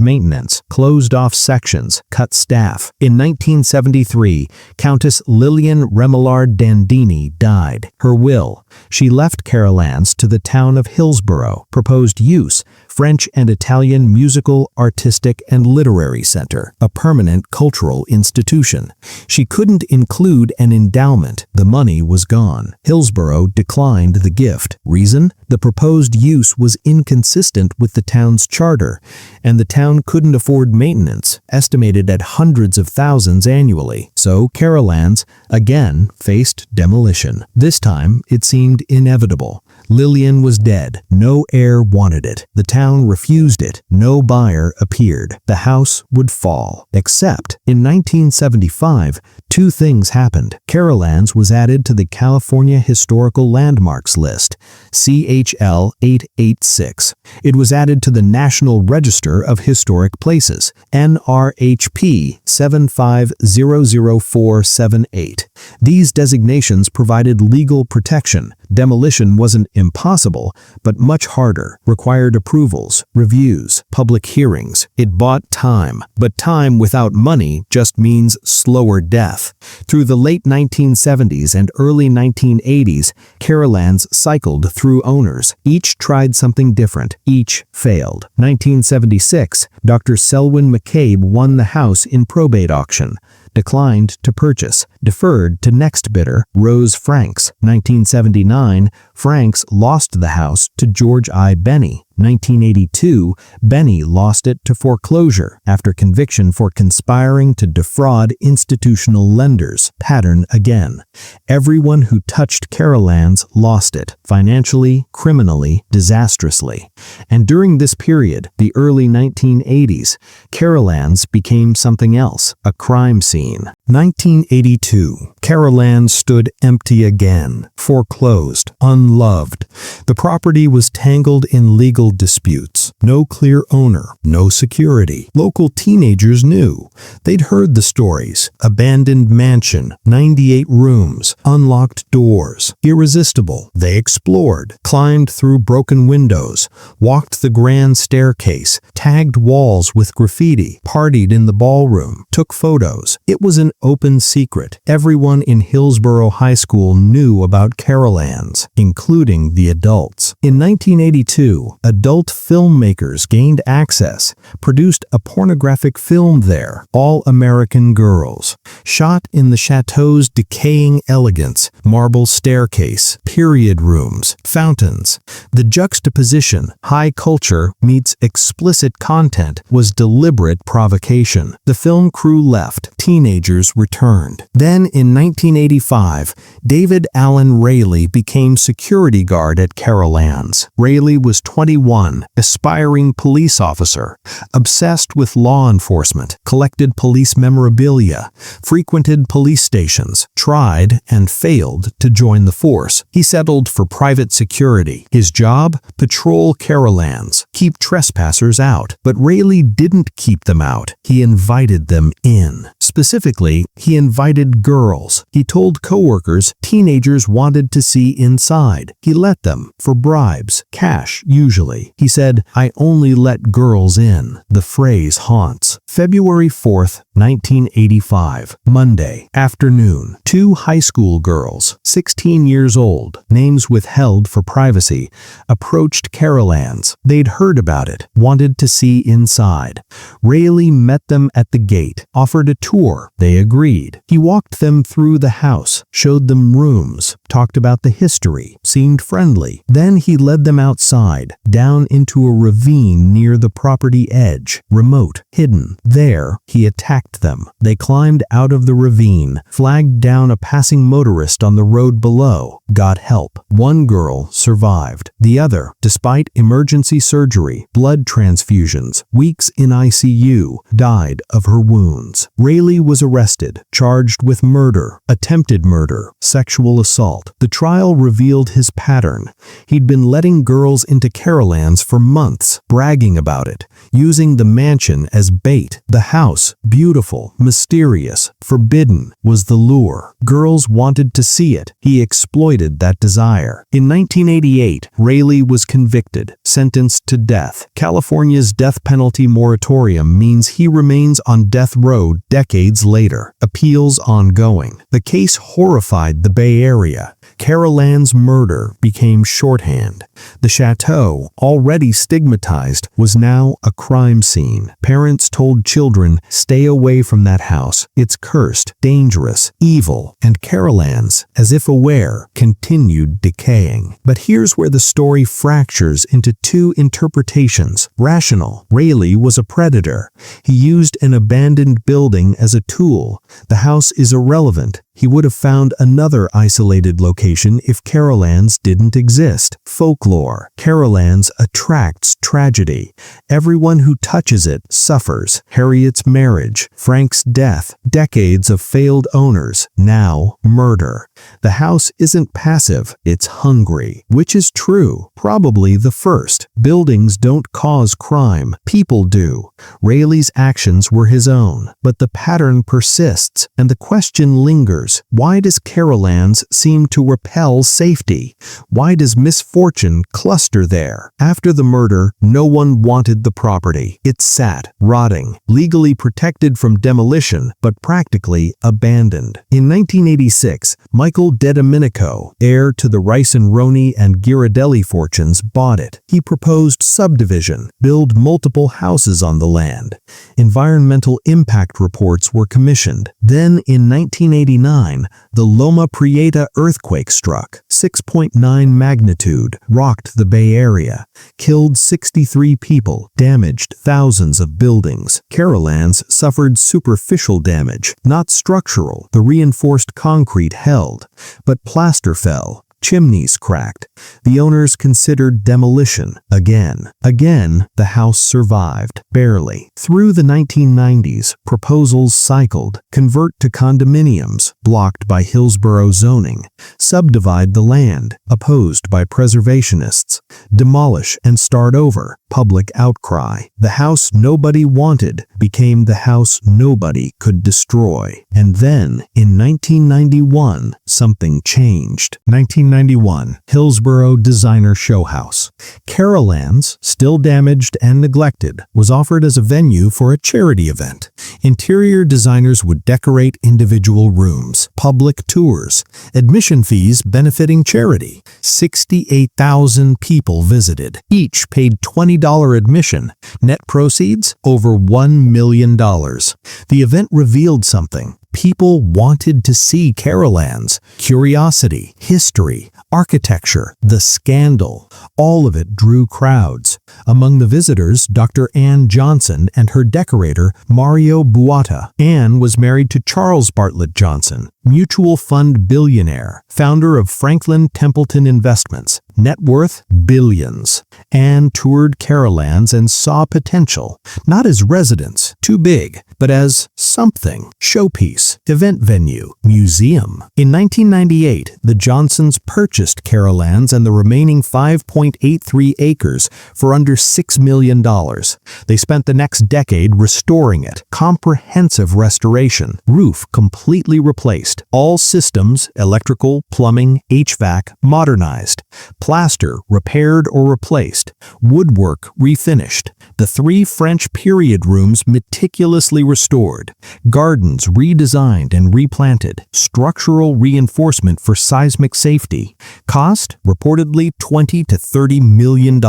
maintenance, closed off sections, cut staff. In 1973, Countess Lillian Remillard Dandini died. Her will: she left Carolands to the town of Hillsborough. Proposed use: French and Italian musical, artistic, and literary center, a permanent cultural institution. She couldn't include an endowment. The money was gone. Hillsborough declined the gift. Reason? The proposed use was inconsistent with the town's charter, and the town couldn't afford maintenance, estimated at hundreds of thousands annually. So Carolands, again, faced demolition. This time, it seemed inevitable. Lillian was dead. No heir wanted it. The town refused it. No buyer appeared. The house would fall. Except, in 1975, two things happened. Carolands was added to the California Historical Landmarks List, CHL 886. It was added to the National Register of Historic Places, NRHP 7500478. These designations provided legal protection. Demolition wasn't impossible, but much harder, required approvals, reviews, public hearings. It bought time, but time without money just means slower death. Through the late 1970s and early 1980s, Carolands cycled through owners. Each tried something different. Each failed. 1976, Dr. Selwyn McCabe won the house in probate auction. Declined to purchase, deferred to next bidder, Rose Franks. 1979, Franks lost the house to George I. Benny. 1982, Benny lost it to foreclosure after conviction for conspiring to defraud institutional lenders. Pattern again. Everyone who touched Carolands lost it, financially, criminally, disastrously. And during this period, the early 1980s, Carolands became something else, a crime scene. 1982, Carolands stood empty again, foreclosed, unloved. The property was tangled in legal disputes. No clear owner, no security. Local teenagers knew. They'd heard the stories. Abandoned mansion, 98 rooms, unlocked doors. Irresistible. They explored, climbed through broken windows, walked the grand staircase, tagged walls with graffiti, partied in the ballroom, took photos. It was an open secret. Everyone in Hillsborough High School knew about Carolands, including the adults. In 1982, adult filmmakers gained access, produced a pornographic film there, All American Girls, shot in the chateau's decaying elegance, marble staircase, period rooms, fountains. The juxtaposition, high culture meets explicit content, was deliberate provocation. The film crew left. Teenagers returned. Then in 1985, David Allen Rayleigh became security guard at Carolands. Rayleigh was 21, aspiring police officer, obsessed with law enforcement, collected police memorabilia, frequented police stations, tried and failed to join the force. He settled for private security. His job? Patrol Carolands, keep trespassers out. But Rayleigh didn't keep them out. He invited them in. Specifically, he invited girls. He told coworkers teenagers wanted to see inside. He let them, for bribes, cash usually. He said, "I only let girls in." The phrase haunts. February 4th, 1985, Monday, afternoon. Two high school girls, 16 years old, names withheld for privacy, approached Carolands. They'd heard about it, wanted to see inside. Rayleigh met them at the gate, offered a tour. They agreed. He walked them through the house, showed them rooms, talked about the history, seemed friendly. Then he led them outside, down into a ravine near the property edge, remote, hidden. There, he attacked them. They climbed out of the ravine, flagged down a passing motorist on the road below, got help. One girl survived. The other, despite emergency surgery, blood transfusions, weeks in ICU, died of her wounds. Rayleigh was arrested, charged with murder, attempted murder, sexual assault. The trial revealed his pattern. He'd been letting girls into Carolands for months, bragging about it, using the mansion as bait. The house, beautiful, mysterious, forbidden, was the lure. Girls wanted to see it. He exploited that desire. In 1988, Rayleigh was convicted, sentenced to death. California's death penalty moratorium means he remains on death row decades later. Appeals ongoing. The case horrified the Bay Area. Carolan's murder became shorthand. The chateau, already stigmatized, was now a crime scene. Parents told children, stay away from that house. It's cursed, dangerous, evil. And Carolands, as if aware, continued decaying. But here's where the story fractures into two interpretations. Rational. Rayleigh was a predator. He used an abandoned building as a tool. The house is irrelevant. He would have found another isolated location if Carolands didn't exist. Folklore. Carolands attracts tragedy. Everyone who touches it suffers. Harriett's marriage, Frank's death, decades of failed owners, now murder. The house isn't passive, it's hungry. Which is true? Probably the first. Buildings don't cause crime, people do. Rayleigh's actions were his own, but the pattern persists, and the question lingers. Why does Carolands seem to repel safety? Why does misfortune cluster there? After the murder, no one wanted the property. It sat, rotting, legally protected from demolition, but practically abandoned. In 1986, Michael DeDomenico, heir to the Rice and Roney and Ghirardelli fortunes, bought it. He proposed subdivision, build multiple houses on the land. Environmental impact reports were commissioned. Then in 1989, the Loma Prieta earthquake struck. 6.9 magnitude, rocked the Bay Area, killed 63 people, damaged thousands of buildings. Carolands suffered superficial damage, not structural. The reinforced concrete held, but plaster fell. Chimneys cracked. The owners considered demolition again. Again, the house survived, barely. Through the 1990s, proposals cycled. Convert to condominiums, blocked by Hillsborough zoning. Subdivide the land, opposed by preservationists. Demolish and start over, public outcry. The house nobody wanted became the house nobody could destroy. And then, in 1991, something changed. 1991, Hillsborough Designer Show House. Carolands, still damaged and neglected, was offered as a venue for a charity event. Interior designers would decorate individual rooms, public tours, admission fees benefiting charity. 68,000 people visited. Each paid $20 admission. Net proceeds, over $1 million. The event revealed something. People wanted to see Carolands. Curiosity, history, architecture, the scandal. All of it drew crowds. Among the visitors, Dr. Ann Johnson and her decorator, Mario Buotta. Ann was married to Charles Bartlett Johnson, mutual fund billionaire, founder of Franklin Templeton Investments. Net worth, billions. Ann toured Carolands and saw potential, not as residence, too big, but as something. Showpiece, event venue, museum. In 1998, the Johnsons purchased Carolands and the remaining 5.83 acres for under $6 million. They spent the next decade restoring it. Comprehensive restoration. Roof completely replaced. All systems, electrical, plumbing, HVAC, modernized. Plaster repaired or replaced. Woodwork refinished. The 3 French period rooms meticulously restored. Gardens redesigned and replanted. Structural reinforcement for seismic safety. Cost, reportedly $20 to $30 million,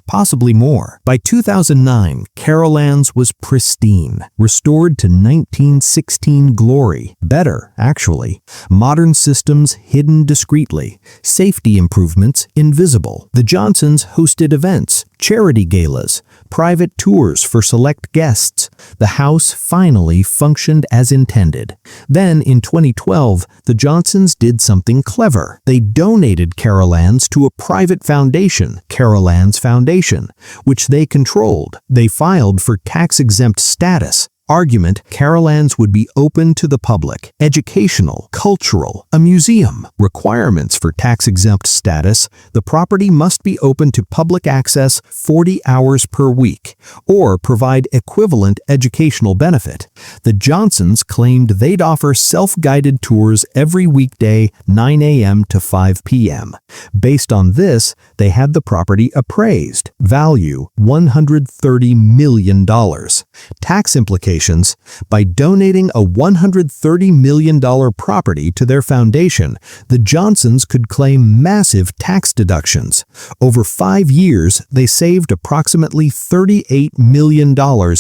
possibly more. By 2009, Carolands was pristine, restored to 1916 glory. Better, actually. Modern systems hidden discreetly. Safety improvements invisible. The Johnsons hosted events, charity galas, private tours for select guests. The house finally functioned as intended. Then, in 2012, the Johnsons did something clever. They donated Carolands to a private foundation, Carolands Foundation, which they controlled. They filed for tax-exempt status. Argument, Carolands would be open to the public, educational, cultural, a museum. Requirements for tax-exempt status, the property must be open to public access 40 hours per week, or provide equivalent educational benefit. The Johnsons claimed they'd offer self-guided tours every weekday, 9 a.m. to 5 p.m. Based on this, they had the property appraised. Value, $130 million. Tax implications, by donating a $130 million property to their foundation, the Johnsons could claim massive tax deductions. Over 5 years, they saved approximately $38 million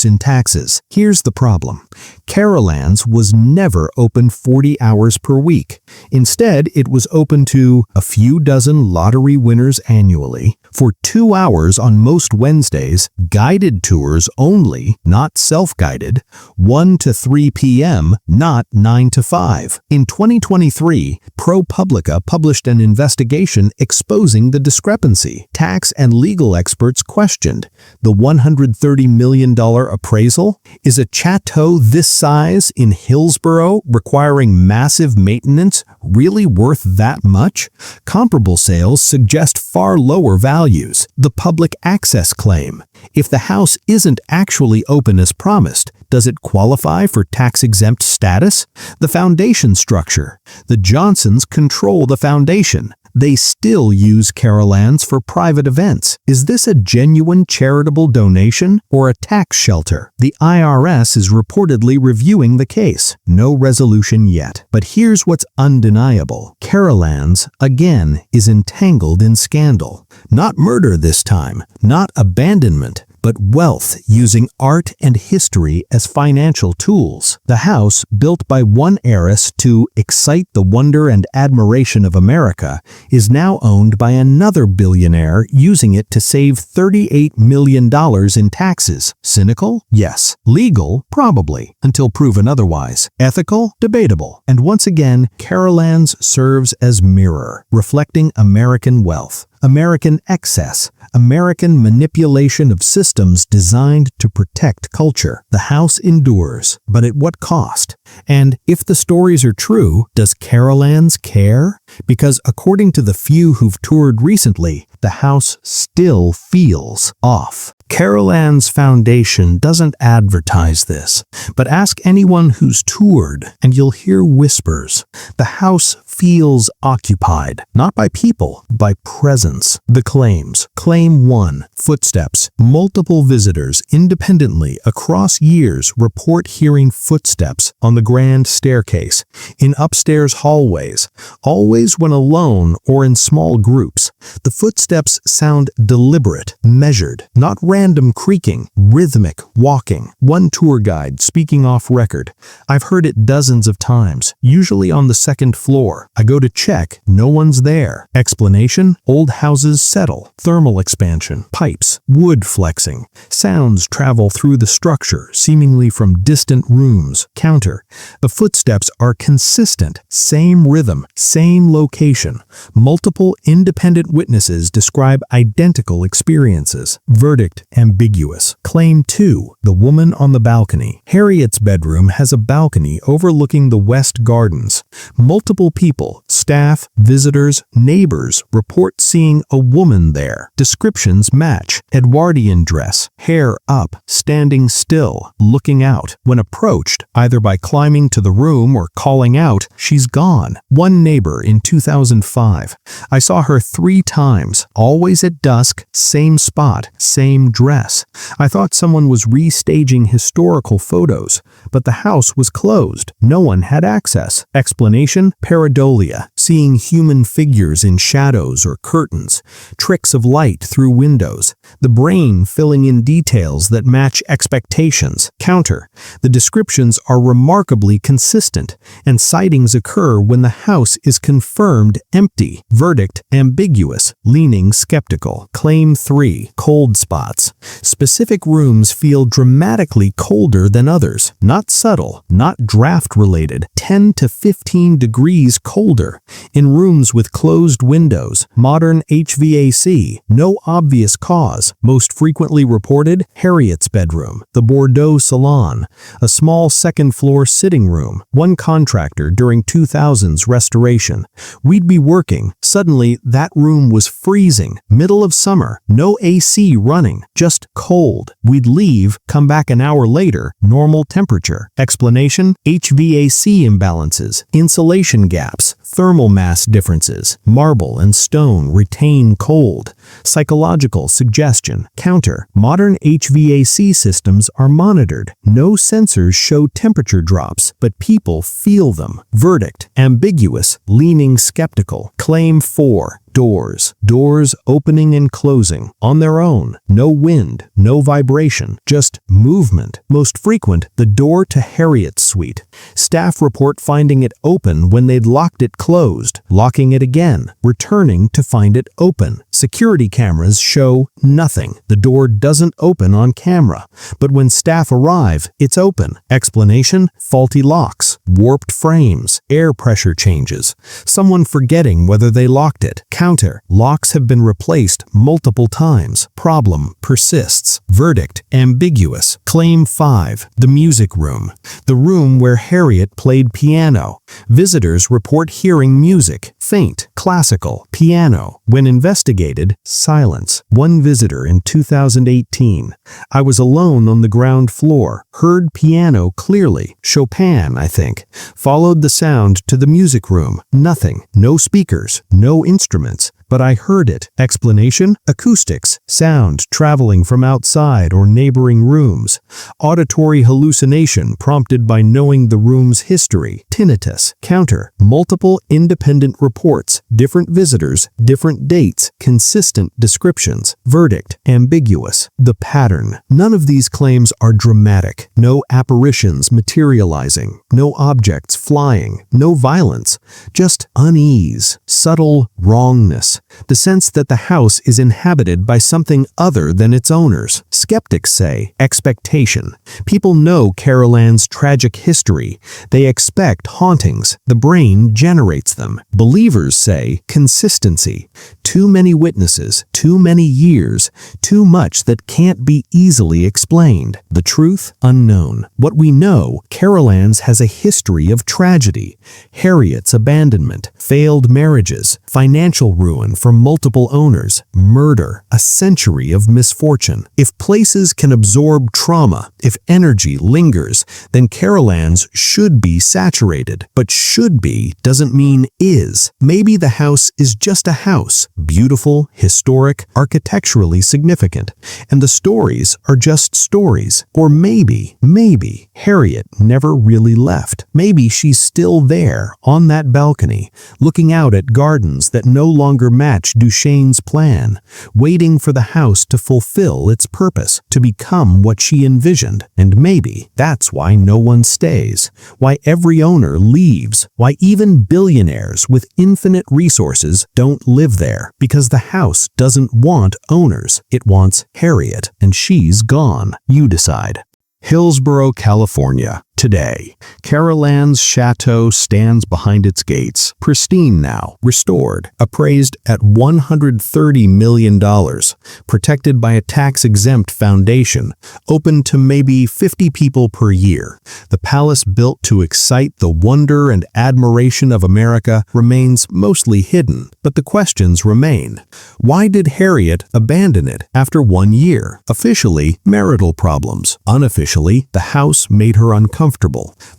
in taxes. Here's the problem. Carolands was never open 40 hours per week. Instead, it was open to a few dozen lottery winners annually. For 2 hours on most Wednesdays, guided tours only, not self-guided, 1 to 3 p.m., not 9 to 5. In 2023, ProPublica published an investigation exposing the discrepancy. Tax and legal experts questioned the $130 million appraisal. Is a chateau this size in Hillsborough requiring massive maintenance really worth that much? Comparable sales suggest far lower values. The public access claim. If the house isn't actually open as promised, does it qualify for tax-exempt status? The foundation structure. The Johnsons control the foundation. They still use Carolands for private events. Is this a genuine charitable donation or a tax shelter? The IRS is reportedly reviewing the case. No resolution yet. But here's what's undeniable. Carolands, again, is entangled in scandal. Not murder this time, not abandonment, but wealth using art and history as financial tools. The house, built by one heiress to excite the wonder and admiration of America, is now owned by another billionaire using it to save $38 million in taxes. Cynical? Yes. Legal? Probably, until proven otherwise. Ethical? Debatable. And once again, Carolands serves as mirror, reflecting American wealth, American excess, American manipulation of systems designed to protect culture. The house endures, but at what cost? And if the stories are true, does Carolands care? Because according to the few who've toured recently, the house still feels off. Carolands Foundation doesn't advertise this, but ask anyone who's toured and you'll hear whispers. The house feels occupied, not by people, by presence. The claims. Claim 1. Footsteps. Multiple visitors independently across years report hearing footsteps on the grand staircase, in upstairs hallways, always when alone or in small groups. The footsteps sound deliberate, measured, not random creaking, rhythmic walking. One tour guide speaking off record. I've heard it dozens of times, usually on the second floor. I go to check, no one's there. Explanation? Old houses settle. Thermal expansion. Pipes. Wood flexing. Sounds travel through the structure, seemingly from distant rooms. Counter. The footsteps are consistent. Same rhythm. Same location. Multiple independent witnesses describe identical experiences. Verdict ambiguous. Claim 2. The woman on the balcony. Harriett's bedroom has a balcony overlooking the West Gardens. Multiple people, staff, visitors, neighbors report seeing a woman there. Descriptions match. Edwardian dress, hair up, standing still, looking out. When approached, either by climbing to the room or calling out, she's gone. One neighbor in 2005. I saw her 3 times, always at dusk, same spot, same dress. I thought someone was restaging historical photos, but the house was closed. No one had access. Explanation? Pareidolia, seeing human figures in shadows or curtains, tricks of light through windows, the brain filling in details that match expectations. Counter. The descriptions are remarkably consistent, and sightings occur when the house is confirmed empty. Verdict ambiguous, leaning skeptical. Claim 3. Cold spots. Specific rooms feel dramatically colder than others. Not subtle, not draft-related. 10 to 15 degrees colder. In rooms with closed windows, modern HVAC, no obvious cause. Most frequently reported, Harriett's bedroom, the Bordeaux salon, a small second-floor sitting room, one contractor during 2000's restoration. We'd be working. Suddenly, that room was freezing. Middle of summer, no AC running, just cold. We'd leave, come back an hour later, normal temperature. Explanation? HVAC imbalances, insulation gaps, thermal mass differences. Marble and stone retain cold. Psychological suggestion. Counter. Modern HVAC systems are monitored. No sensors show temperature drops, but people feel them. Verdict. Ambiguous, leaning skeptical. Claim 4. Doors. Doors opening and closing on their own. No wind, no vibration, just movement. Most frequent, the door to Harriett's suite. Staff report finding it open when they'd locked it closed, locking it again, returning to find it open. Security cameras show nothing. The door doesn't open on camera, but when staff arrive, it's open. Explanation? Faulty locks, warped frames, air pressure changes, someone forgetting whether they locked it. Counter. Locks have been replaced multiple times. Problem persists. Verdict ambiguous. Claim 5. The music room. The room where Harriett played piano. Visitors report hearing music, faint, classical, piano. When investigated, silence. One visitor in 2018. I was alone on the ground floor, heard piano clearly, Chopin, I think. Followed the sound to the music room. Nothing. No speakers, no instruments. but I heard it. Explanation? Acoustics, sound traveling from outside or neighboring rooms. Auditory hallucination prompted by knowing the room's history. Tinnitus. Counter. Multiple independent reports, different visitors, different dates, consistent descriptions. Verdict. Ambiguous. The pattern. None of these claims are dramatic. No apparitions materializing. No objects flying. No violence. Just unease. Subtle wrongness. The sense that the house is inhabited by something other than its owners. Skeptics say expectation. People know Carolan's tragic history. They expect hauntings. The brain generates them. Believers say consistency. Too many witnesses, too many years, too much that can't be easily explained. The truth? Unknown. What we know, Carolan's has a history of tragedy. Harriett's abandonment, failed marriages, financial ruin from multiple owners, murder, a century of misfortune. If places can absorb trauma, if energy lingers, then Carolan's should be saturated. But should be doesn't mean is. Maybe the house is just a house, beautiful, historic, architecturally significant, and the stories are just stories. Or maybe Harriett never really left. Maybe she's still there, on that balcony, looking out at gardens that no longer match Duchesne's plan, waiting for the house to fulfill its purpose, to become what she envisioned. And maybe that's why no one stays, why every owner leaves, why even billionaires with infinite resources don't live there, because the house doesn't want owners. It wants Harriett, and she's gone. You decide. Hillsborough, California. Today, Carolands Chateau stands behind its gates, pristine now, restored, appraised at $130 million, protected by a tax-exempt foundation, open to maybe 50 people per year. The palace built to excite the wonder and admiration of America remains mostly hidden, but the questions remain. Why did Harriett abandon it after 1 year? Officially, marital problems. Unofficially, the house made her uncomfortable.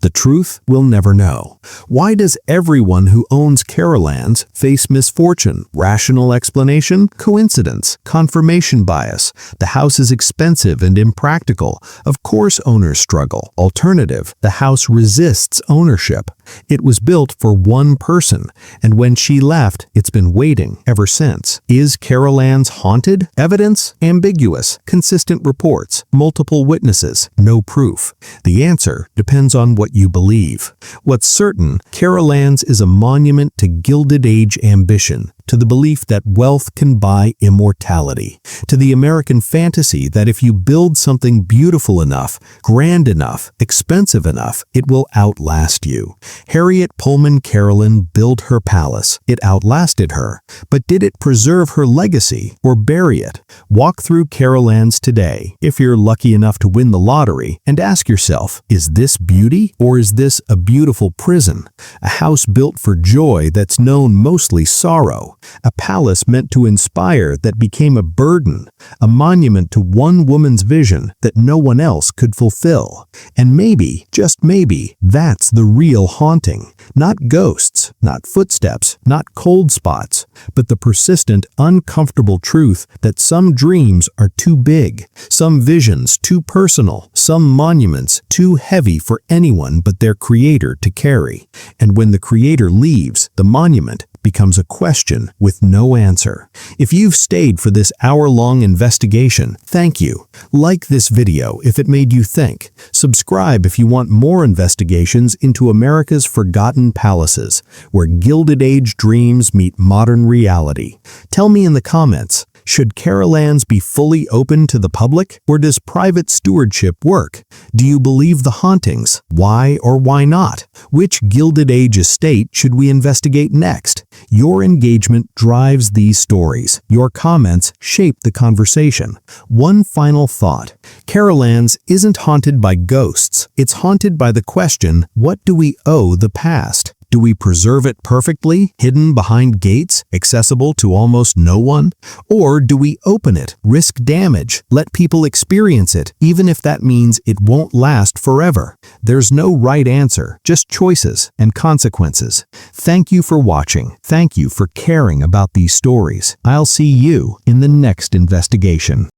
The truth we'll never know. Why does everyone who owns Carolands face misfortune? Rational explanation? Coincidence? Confirmation bias? The house is expensive and impractical. Of course owners struggle. Alternative: the house resists ownership. It was built for one person, and when she left, it's been waiting ever since. Is Carolands haunted? Evidence? Ambiguous. Consistent reports. Multiple witnesses. No proof. The answer depends on what you believe. What's certain, Carolands is a monument to Gilded Age ambition, to the belief that wealth can buy immortality, to the American fantasy that if you build something beautiful enough, grand enough, expensive enough, it will outlast you. Harriett Pullman Carolan built her palace. It outlasted her. But did it preserve her legacy or bury it? Walk through Carolands today, if you're lucky enough to win the lottery, and ask yourself, is this beauty or is this a beautiful prison? A house built for joy that's known mostly sorrow. A palace meant to inspire that became a burden. A monument to one woman's vision that no one else could fulfill. And maybe, just maybe, that's the real haunting. Not ghosts, not footsteps, not cold spots, but the persistent, uncomfortable truth that some dreams are too big, some visions too personal, some monuments too heavy for anyone but their creator to carry. And when the creator leaves, the monument becomes a question with no answer. If you've stayed for this hour-long investigation, thank you. Like this video if it made you think. Subscribe if you want more investigations into America's forgotten palaces, where Gilded Age dreams meet modern reality. Tell me in the comments, should Carolands be fully open to the public, or does private stewardship work? Do you believe the hauntings? Why or why not? Which Gilded Age estate should we investigate next? Your engagement drives these stories. Your comments shape the conversation. One final thought. Carolands isn't haunted by ghosts. It's haunted by the question, what do we owe the past? Do we preserve it perfectly, hidden behind gates, accessible to almost no one? Or do we open it, risk damage, let people experience it, even if that means it won't last forever? There's no right answer, just choices and consequences. Thank you for watching. Thank you for caring about these stories. I'll see you in the next investigation.